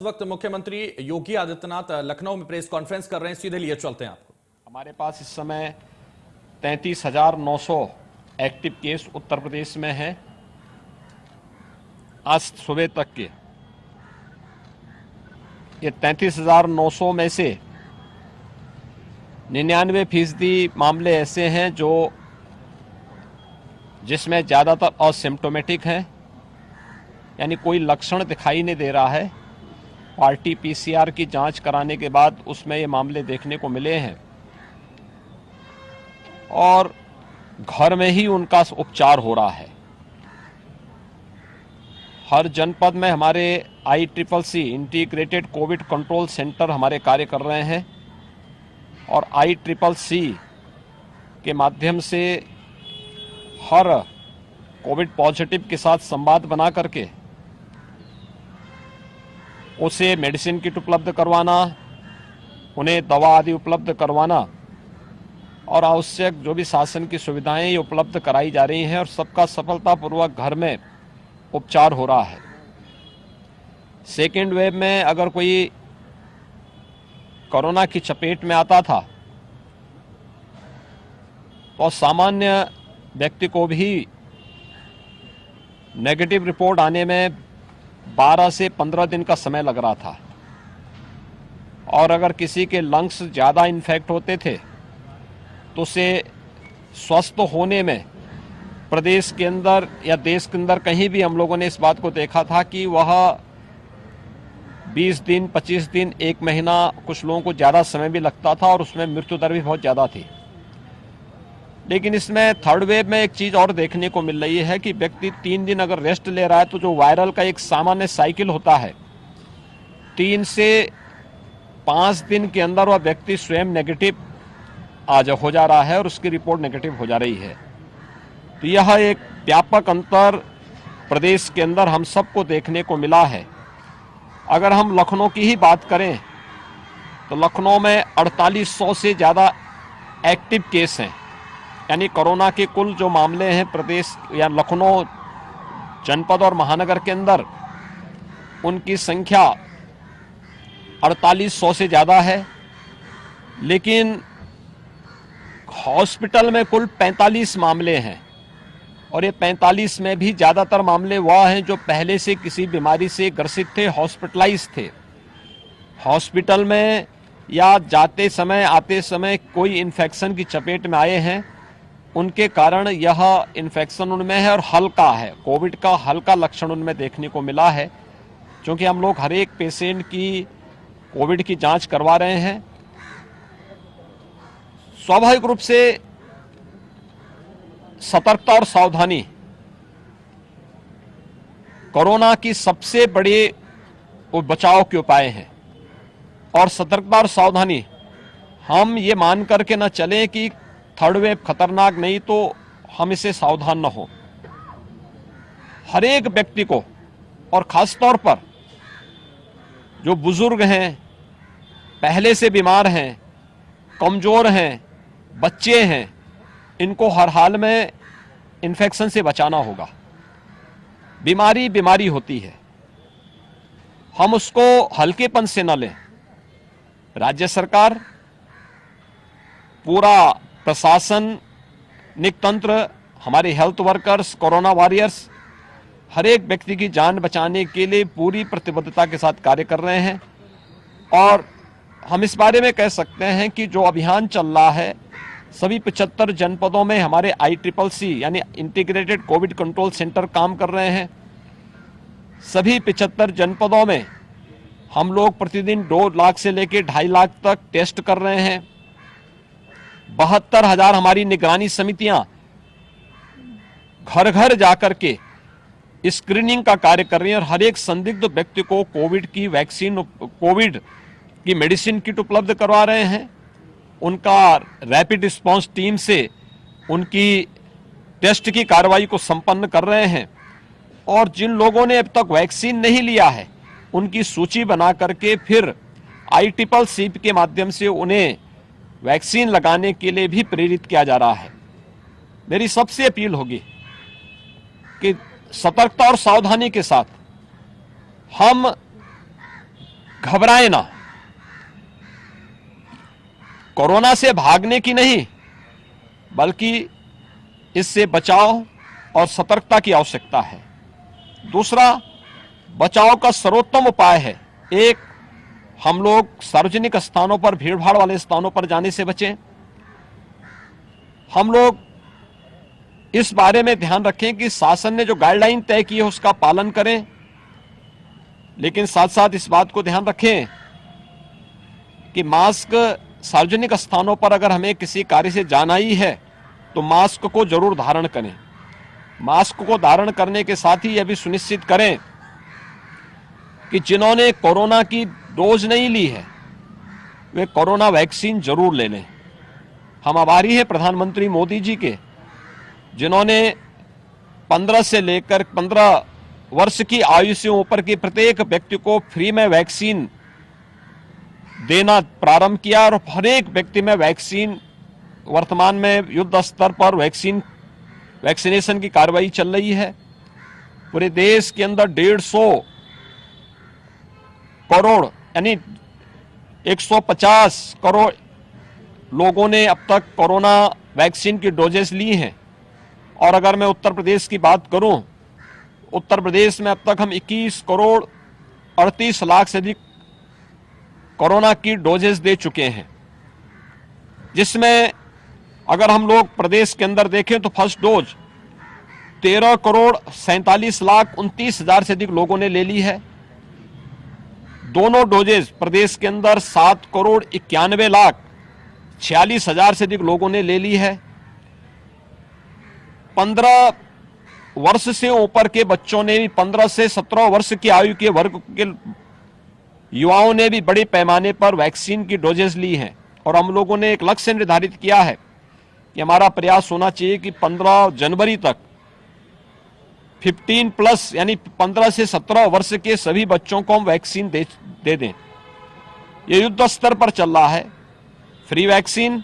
इस वक्त मुख्यमंत्री योगी आदित्यनाथ लखनऊ में प्रेस कॉन्फ्रेंस कर रहे हैं, सीधे लिए चलते हैं आपको। हमारे पास इस समय 33,900 एक्टिव केस उत्तर प्रदेश में हैं। आज सुबह तक के ये 33,900 में से 99% मामले ऐसे हैं जिसमें ज़्यादातर असिम्प्टोमेटिक हैं, यानी कोई लक्षण दिखाई नहीं दे रहा है। RT-PCR की जांच कराने के बाद उसमें ये मामले देखने को मिले हैं और घर में ही उनका उपचार हो रहा है। हर जनपद में हमारे ICCC integrated Covid control centre हमारे कार्य कर रहे हैं और ICCC के माध्यम से हर कोविड पॉजिटिव के साथ संवाद बना करके उसे मेडिसिन किट उपलब्ध करवाना, उन्हें दवा आदि उपलब्ध करवाना और आवश्यक जो भी शासन की सुविधाएं ये उपलब्ध कराई जा रही हैं और सबका सफलतापूर्वक घर में उपचार हो रहा है। सेकेंड वेव में अगर कोई कोरोना की चपेट में आता था तो सामान्य व्यक्ति को भी नेगेटिव रिपोर्ट आने में 12 से 15 दिन का समय लग रहा था और अगर किसी के लंग्स ज़्यादा इन्फेक्ट होते थे तो उसे स्वस्थ होने में प्रदेश के अंदर या देश के अंदर कहीं भी हम लोगों ने इस बात को देखा था कि वह 20 दिन, 25 दिन, 1 महीना, कुछ लोगों को ज़्यादा समय भी लगता था और उसमें मृत्यु दर भी बहुत ज़्यादा थी। लेकिन इसमें थर्ड वेव में एक चीज़ और देखने को मिल रही है कि व्यक्ति 3 दिन अगर रेस्ट ले रहा है तो जो वायरल का एक सामान्य साइकिल होता है, 3 से 5 दिन के अंदर वह व्यक्ति स्वयं नेगेटिव हो जा रहा है और उसकी रिपोर्ट नेगेटिव हो जा रही है। तो यह एक व्यापक अंतर प्रदेश के अंदर हम सबको देखने को मिला है। अगर हम लखनऊ की ही बात करें तो लखनऊ में 4800 से ज़्यादा एक्टिव केस हैं, यानी कोरोना के कुल जो मामले हैं प्रदेश या लखनऊ जनपद और महानगर के अंदर उनकी संख्या 4800 से ज़्यादा है। लेकिन हॉस्पिटल में कुल 45 मामले हैं और ये 45 में भी ज़्यादातर मामले वह हैं जो पहले से किसी बीमारी से ग्रसित थे, हॉस्पिटलाइज थे। हॉस्पिटल में या जाते समय आते समय कोई इन्फेक्शन की चपेट में आए हैं, उनके कारण यह इन्फेक्शन उनमें है और हल्का है, कोविड का हल्का लक्षण उनमें देखने को मिला है। क्योंकि हम लोग हर एक पेशेंट की कोविड की जांच करवा रहे हैं। स्वाभाविक रूप से सतर्कता और सावधानी कोरोना की सबसे बड़े बचाव के उपाय हैं और सतर्कता और सावधानी हम ये मान करके न चलें कि थर्ड वेव खतरनाक नहीं तो हम इसे सावधान न हो। हर एक व्यक्ति को और खास तौर पर जो बुजुर्ग हैं, पहले से बीमार हैं, कमजोर हैं, बच्चे हैं, इनको हर हाल में इन्फेक्शन से बचाना होगा। बीमारी होती है, हम उसको हल्केपन से न लें। राज्य सरकार, पूरा प्रशासनिक तंत्र, हमारे हेल्थ वर्कर्स, कोरोना वॉरियर्स हर एक व्यक्ति की जान बचाने के लिए पूरी प्रतिबद्धता के साथ कार्य कर रहे हैं। और हम इस बारे में कह सकते हैं कि जो अभियान चल रहा है, सभी 75 जनपदों में हमारे ICCC यानी इंटीग्रेटेड कोविड कंट्रोल सेंटर काम कर रहे हैं। सभी 75 जनपदों में हम लोग प्रतिदिन 2 लाख से लेकर 2.5 लाख तक टेस्ट कर रहे हैं। 72,000 हमारी निगरानी समितियां घर घर जाकर के स्क्रीनिंग का कार्य कर रही हैं और हर एक संदिग्ध व्यक्ति को कोविड की वैक्सीन, कोविड की मेडिसिन किट उपलब्ध करवा रहे हैं। उनका रैपिड रिस्पांस टीम से उनकी टेस्ट की कार्रवाई को संपन्न कर रहे हैं और जिन लोगों ने अब तक वैक्सीन नहीं लिया है उनकी सूची बना करके फिर ICCC के माध्यम से उन्हें वैक्सीन लगाने के लिए भी प्रेरित किया जा रहा है। मेरी सबसे अपील होगी कि सतर्कता और सावधानी के साथ हम घबराए ना। कोरोना से भागने की नहीं, बल्कि इससे बचाव और सतर्कता की आवश्यकता है। दूसरा, बचाव का सर्वोत्तम उपाय है, एक, हम लोग सार्वजनिक स्थानों पर, भीड़भाड़ वाले स्थानों पर जाने से बचें। हम लोग इस बारे में ध्यान रखें कि शासन ने जो गाइडलाइन तय की है उसका पालन करें, लेकिन साथ साथ इस बात को ध्यान रखें कि मास्क, सार्वजनिक स्थानों पर अगर हमें किसी कार्य से जाना ही है तो मास्क को जरूर धारण करें। मास्क को धारण करने के साथ ही यह भी सुनिश्चित करें कि जिन्होंने कोरोना की डोज नहीं ली है वे कोरोना वैक्सीन जरूर ले लें। हम आभारी हैं प्रधानमंत्री मोदी जी के, जिन्होंने 15 से लेकर 15 वर्ष की आयु से ऊपर के प्रत्येक व्यक्ति को फ्री में वैक्सीन देना प्रारंभ किया और हर एक व्यक्ति में वैक्सीन, वर्तमान में युद्ध स्तर पर वैक्सीनेशन की कार्रवाई चल रही है। पूरे देश के अंदर 150 करोड़ यानी 150 करोड़ लोगों ने अब तक कोरोना वैक्सीन की डोजेस ली हैं। और अगर मैं उत्तर प्रदेश की बात करूं, उत्तर प्रदेश में अब तक हम 21 करोड़ 38 लाख से अधिक कोरोना की डोजेस दे चुके हैं, जिसमें अगर हम लोग प्रदेश के अंदर देखें तो फर्स्ट डोज 13 करोड़ 47 लाख 29 हजार से अधिक लोगों ने ले ली है। दोनों डोजेज प्रदेश के अंदर 7 करोड़ 91 लाख 46 हजार से अधिक लोगों ने ले ली है। 15 वर्ष से ऊपर के बच्चों ने भी, 15 से 17 वर्ष की आयु के वर्ग के युवाओं ने भी बड़े पैमाने पर वैक्सीन की डोजेस ली हैं। और हम लोगों ने एक लक्ष्य निर्धारित किया है कि हमारा प्रयास होना चाहिए कि 15 जनवरी तक 15+ यानी 15 से 17 वर्ष के सभी बच्चों को हम वैक्सीन दे दें। ये युद्ध स्तर पर चल रहा है। फ्री वैक्सीन,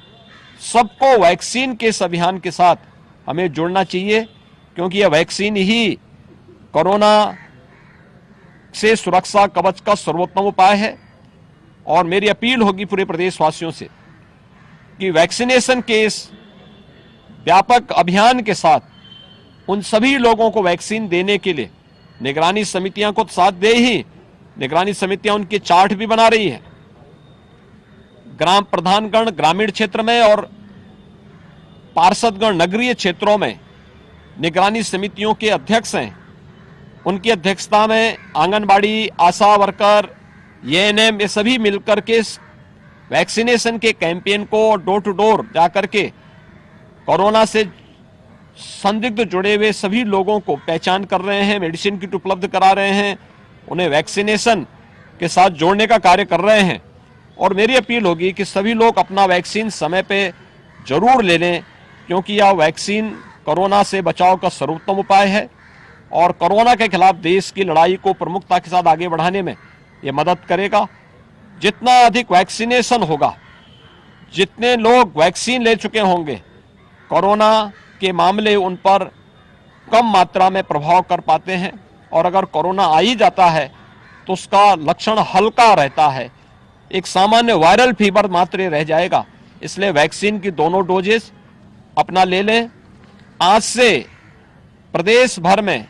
सबको वैक्सीन के इस अभियान के साथ हमें जुड़ना चाहिए, क्योंकि यह वैक्सीन ही कोरोना से सुरक्षा कवच का सर्वोत्तम उपाय है। और मेरी अपील होगी पूरे प्रदेशवासियों से कि वैक्सीनेशन के इस व्यापक अभियान के साथ उन सभी लोगों को वैक्सीन देने के लिए निगरानी समितियां को साथ दे ही, निगरानी समितियां उनके चार्ट भी बना रही है। ग्राम प्रधानगण ग्रामीण क्षेत्र में और पार्षदगण नगरीय क्षेत्रों में निगरानी समितियों के अध्यक्ष हैं। उनकी अध्यक्षता में आंगनबाड़ी, आशा वर्कर, एएनएम, ये सभी मिलकर के वैक्सीनेशन के कैंपेन को डोर टू डोर जाकर के कोरोना से संदिग्ध जुड़े हुए सभी लोगों को पहचान कर रहे हैं, मेडिसिन किट उपलब्ध करा रहे हैं, उन्हें वैक्सीनेशन के साथ जोड़ने का कार्य कर रहे हैं। और मेरी अपील होगी कि सभी लोग अपना वैक्सीन समय पे जरूर ले लें, क्योंकि यह वैक्सीन कोरोना से बचाव का सर्वोत्तम उपाय है और कोरोना के खिलाफ देश की लड़ाई को प्रमुखता के साथ आगे बढ़ाने में यह मदद करेगा। जितना अधिक वैक्सीनेशन होगा, जितने लोग वैक्सीन ले चुके होंगे, कोरोना के मामले उन पर कम मात्रा में प्रभाव कर पाते हैं। और अगर कोरोना आ ही जाता है तो उसका लक्षण हल्का रहता है, एक सामान्य वायरल फीवर मात्र रह जाएगा। इसलिए वैक्सीन की दोनों डोजेस अपना ले लें। आज से प्रदेश भर में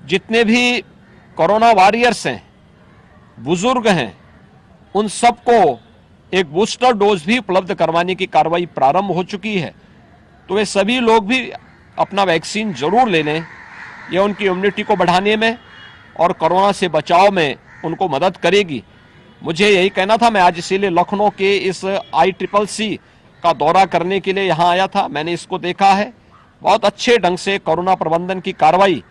जितने भी कोरोना वॉरियर्स हैं, बुजुर्ग हैं, उन सबको एक बूस्टर डोज भी उपलब्ध करवाने की कार्रवाई प्रारंभ हो चुकी है। तो वे सभी लोग भी अपना वैक्सीन जरूर ले लें। यह उनकी इम्यूनिटी को बढ़ाने में और कोरोना से बचाव में उनको मदद करेगी। मुझे यही कहना था। मैं आज इसीलिए लखनऊ के इस ICCC का दौरा करने के लिए यहाँ आया था। मैंने इसको देखा है, बहुत अच्छे ढंग से कोरोना प्रबंधन की कार्रवाई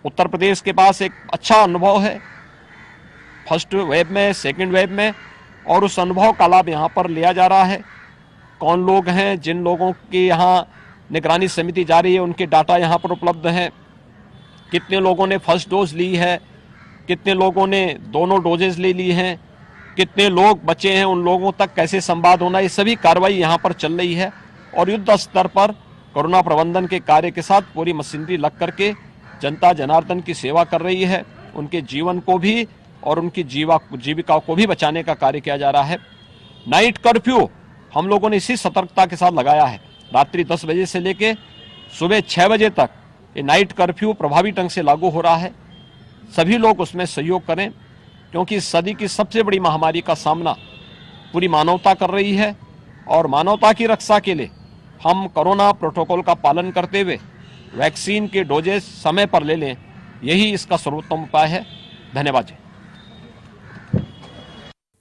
उत्तर प्रदेश के पास एक अच्छा अनुभव है, फर्स्ट वेव में, सेकंड वेव में, और उस अनुभव का लाभ यहाँ पर लिया जा रहा है। कौन लोग हैं, जिन लोगों की यहाँ निगरानी समिति जा रही है, उनके डाटा यहाँ पर उपलब्ध हैं। कितने लोगों ने फर्स्ट डोज ली है, कितने लोगों ने दोनों डोजेज ले ली हैं, कितने लोग बचे हैं, उन लोगों तक कैसे संवाद होना, ये सभी कार्रवाई यहाँ पर चल रही है। और युद्ध स्तर पर कोरोना प्रबंधन के कार्य के साथ पूरी मशीनरी लग करके जनता जनार्दन की सेवा कर रही है। उनके जीवन को भी और उनकी जीविका को भी बचाने का कार्य किया जा रहा है। नाइट कर्फ्यू हम लोगों ने इसी सतर्कता के साथ लगाया है। रात्रि 10 बजे से लेके सुबह 6 बजे तक ये नाइट कर्फ्यू प्रभावी ढंग से लागू हो रहा है। सभी लोग उसमें सहयोग करें, क्योंकि इस सदी की सबसे बड़ी महामारी का सामना पूरी मानवता कर रही है और मानवता की रक्षा के लिए हम कोरोना प्रोटोकॉल का पालन करते हुए वैक्सीन के डोजेस समय पर ले लें, यही इसका सर्वोत्तम उपाय है। धन्यवाद जी।